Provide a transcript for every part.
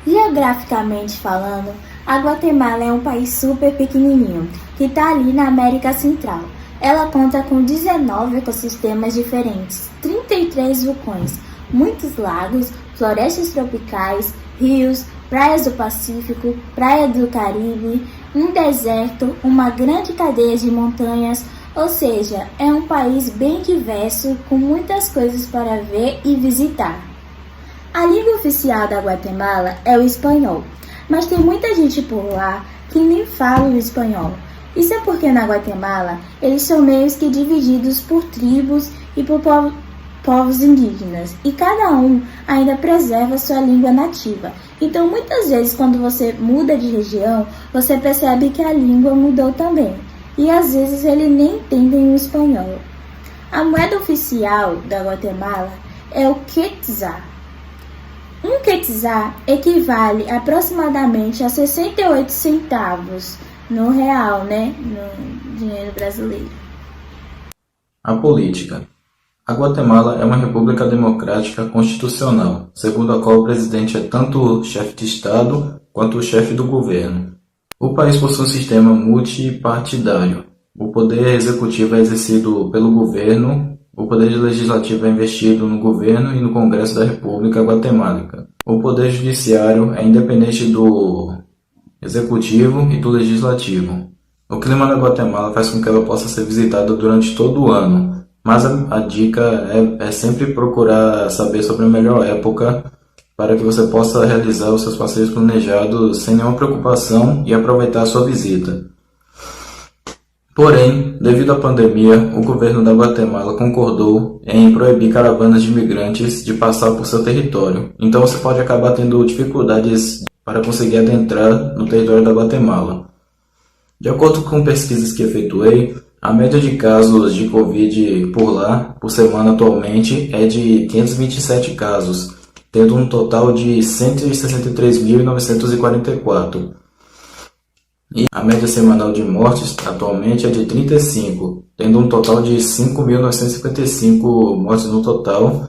Geograficamente falando, a Guatemala é um país super pequenininho, que está ali na América Central. Ela conta com 19 ecossistemas diferentes, 33 vulcões, muitos lagos, florestas tropicais, rios, praias do Pacífico, praia do Caribe, um deserto, uma grande cadeia de montanhas, ou seja, é um país bem diverso, com muitas coisas para ver e visitar. A língua oficial da Guatemala é o espanhol, mas tem muita gente por lá que nem fala o espanhol. Isso é porque na Guatemala eles são meio que divididos por tribos e por povos indígenas, e cada um ainda preserva sua língua nativa. Então muitas vezes quando você muda de região, você percebe que a língua mudou também, e às vezes eles nem entendem o espanhol. A moeda oficial da Guatemala é o quetzal. Um quetzal equivale aproximadamente a 68 centavos no real, no dinheiro brasileiro. A política. A Guatemala é uma república democrática constitucional, segundo a qual o presidente é tanto o chefe de Estado quanto o chefe do governo. O país possui um sistema multipartidário. O poder executivo é exercido pelo governo, o poder legislativo é investido no governo e no Congresso da República Guatemálica. O poder judiciário é independente do executivo e do legislativo. O clima da Guatemala faz com que ela possa ser visitada durante todo o ano, mas a dica é sempre procurar saber sobre a melhor época para que você possa realizar os seus passeios planejados sem nenhuma preocupação e aproveitar a sua visita. Porém, devido à pandemia, o governo da Guatemala concordou em proibir caravanas de imigrantes de passar por seu território. Então você pode acabar tendo dificuldades para conseguir adentrar no território da Guatemala. De acordo com pesquisas que efetuei, a média de casos de Covid por lá, por semana atualmente, é de 527 casos, tendo um total de 163.944. E a média semanal de mortes atualmente é de 35, tendo um total de 5.955 mortes no total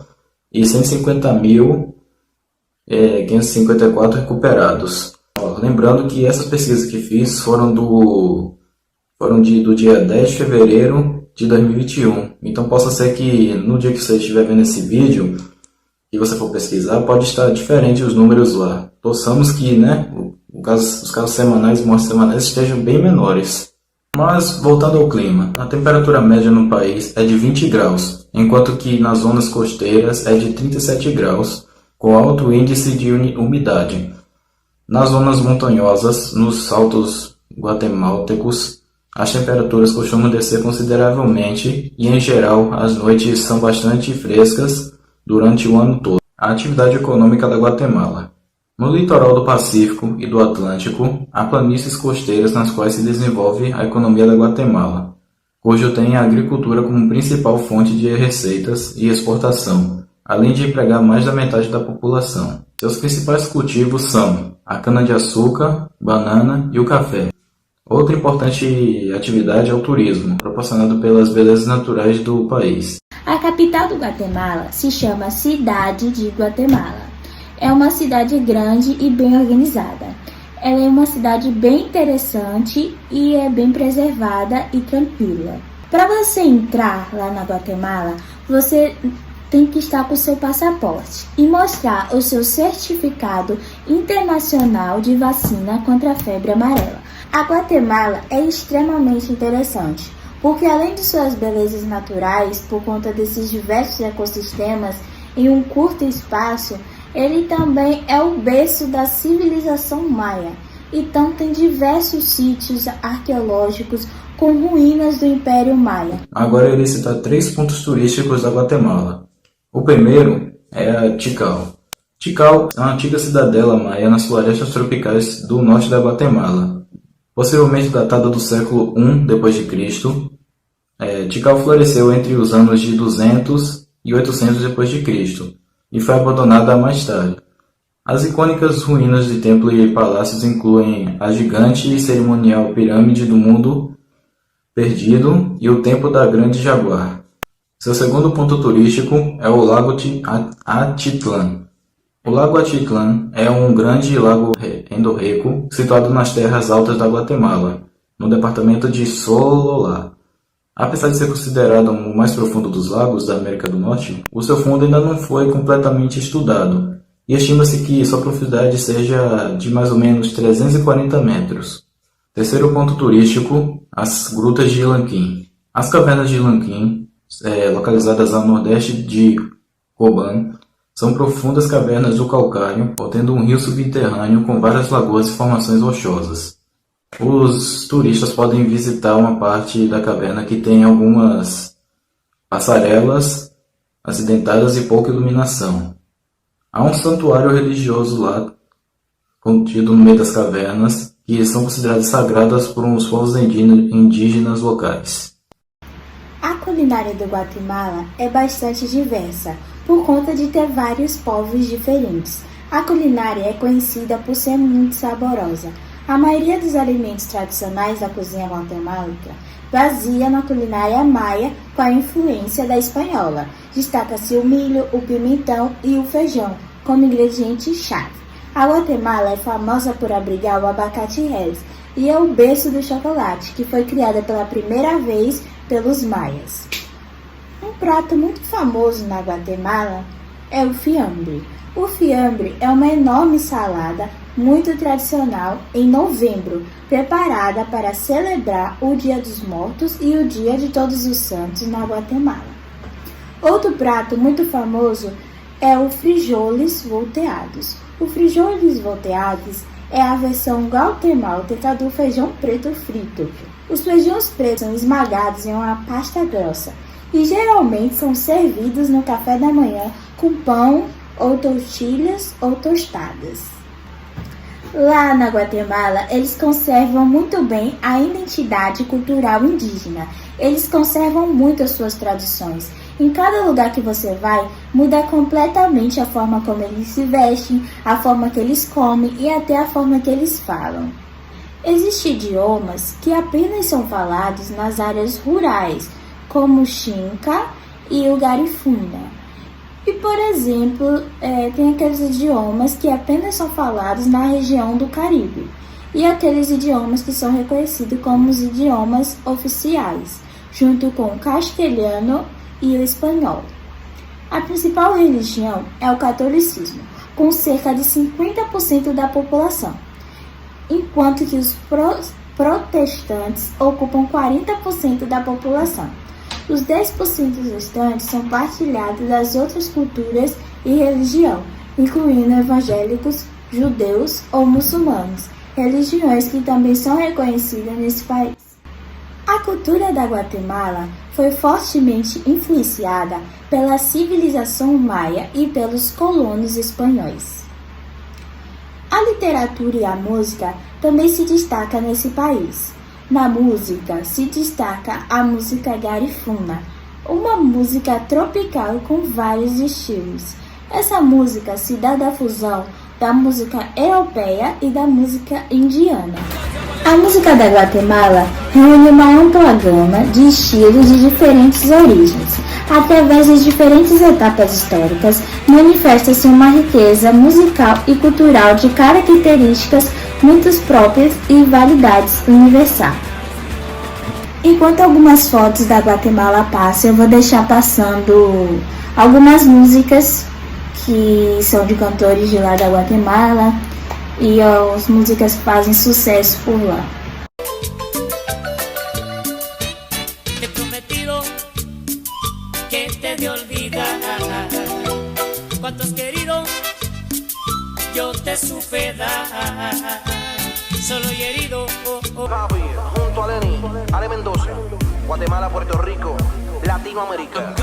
e 150.554 recuperados. Lembrando que essas pesquisas que fiz foram do dia 10 de fevereiro de 2021. Então possa ser que no dia que você estiver vendo esse vídeo e você for pesquisar, pode estar diferente os números lá. Torçamos que os casos semanais e mortes semanais estejam bem menores. Mas, voltando ao clima, a temperatura média no país é de 20 graus, enquanto que nas zonas costeiras é de 37 graus, com alto índice de umidade. Nas zonas montanhosas, nos altos guatemaltecos, as temperaturas costumam descer consideravelmente e, em geral, as noites são bastante frescas durante o ano todo. A atividade econômica da Guatemala. No litoral do Pacífico e do Atlântico, há planícies costeiras nas quais se desenvolve a economia da Guatemala, cujo tem a agricultura como principal fonte de receitas e exportação, além de empregar mais da metade da população. Seus principais cultivos são a cana-de-açúcar, banana e o café. Outra importante atividade é o turismo, proporcionado pelas belezas naturais do país. A capital do Guatemala se chama Cidade de Guatemala. É uma cidade grande e bem organizada. Ela é uma cidade bem interessante e é bem preservada e tranquila. Para você entrar lá na Guatemala, você tem que estar com o seu passaporte e mostrar o seu certificado internacional de vacina contra a febre amarela. A Guatemala é extremamente interessante, porque além de suas belezas naturais, por conta desses diversos ecossistemas em um curto espaço, ele também é o berço da civilização maia. Então tem diversos sítios arqueológicos com ruínas do Império Maia. Agora eu irei citar 3 pontos turísticos da Guatemala. O primeiro é a Tikal. Tikal é uma antiga cidadela maia nas florestas tropicais do norte da Guatemala. Possivelmente datada do século I d.C., Tikal floresceu entre os anos de 200 e 800 d.C. e foi abandonada mais tarde. As icônicas ruínas de templos e palácios incluem a gigante e cerimonial pirâmide do mundo perdido e o templo da Grande Jaguar. Seu segundo ponto turístico é o Lago Atitlán. O Lago Atitlán é um grande lago endorreico situado nas terras altas da Guatemala, no departamento de Sololá. Apesar de ser considerado o mais profundo dos lagos da América do Norte, o seu fundo ainda não foi completamente estudado, e estima-se que sua profundidade seja de mais ou menos 340 metros. Terceiro ponto turístico, as Grutas de Lanquín. As cavernas de Lanquín, localizadas ao nordeste de Cobán, são profundas cavernas do calcário, contendo um rio subterrâneo com várias lagoas e formações rochosas. Os turistas podem visitar uma parte da caverna que tem algumas passarelas acidentadas e pouca iluminação. Há um santuário religioso lá, contido no meio das cavernas, que são consideradas sagradas por uns povos indígenas locais. A culinária do Guatemala é bastante diversa, por conta de ter vários povos diferentes. A culinária é conhecida por ser muito saborosa. A maioria dos alimentos tradicionais da cozinha guatemalteca baseia na culinária maia com a influência da espanhola. Destaca-se o milho, o pimentão e o feijão como ingrediente-chave. A Guatemala é famosa por abrigar o abacate Helles e é o berço do chocolate, que foi criada pela primeira vez pelos maias. Um prato muito famoso na Guatemala é o fiambre. O fiambre é uma enorme salada muito tradicional em novembro, preparada para celebrar o Dia dos Mortos e o Dia de Todos os Santos na Guatemala. Outro prato muito famoso é o frijoles volteados. O frijoles volteados é a versão guatemalteca do feijão preto frito. Os feijões pretos são esmagados em uma pasta grossa e geralmente são servidos no café da manhã com pão ou tortilhas ou tostadas. Lá na Guatemala, eles conservam muito bem a identidade cultural indígena. Eles conservam muito as suas tradições. Em cada lugar que você vai, muda completamente a forma como eles se vestem, a forma que eles comem e até a forma que eles falam. Existem idiomas que apenas são falados nas áreas rurais, como o Xinca e o Garifuna. E, por exemplo, tem aqueles idiomas que apenas são falados na região do Caribe e aqueles idiomas que são reconhecidos como os idiomas oficiais, junto com o castelhano e o espanhol. A principal religião é o catolicismo, com cerca de 50% da população, enquanto que os protestantes ocupam 40% da população. Os 10% restantes são partilhados das outras culturas e religião, incluindo evangélicos, judeus ou muçulmanos, religiões que também são reconhecidas nesse país. A cultura da Guatemala foi fortemente influenciada pela civilização maia e pelos colonos espanhóis. A literatura e a música também se destacam nesse país. Na música se destaca a música Garifuna, uma música tropical com vários estilos. Essa música se dá da fusão da música europeia e da música indiana. A música da Guatemala reúne uma ampla gama de estilos de diferentes origens. Através de diferentes etapas históricas, manifesta-se uma riqueza musical e cultural de características muito próprias e validades universais. Enquanto algumas fotos da Guatemala passam, eu vou deixar passando algumas músicas que são de cantores de lá da Guatemala e as músicas que fazem sucesso por lá. Te prometido que te de olvidar. Cuanto has querido, yo te supe dar. Solo y herido. Javi, junto a Lenny, Ale Mendoza, Guatemala, Puerto Rico, Latinoamérica.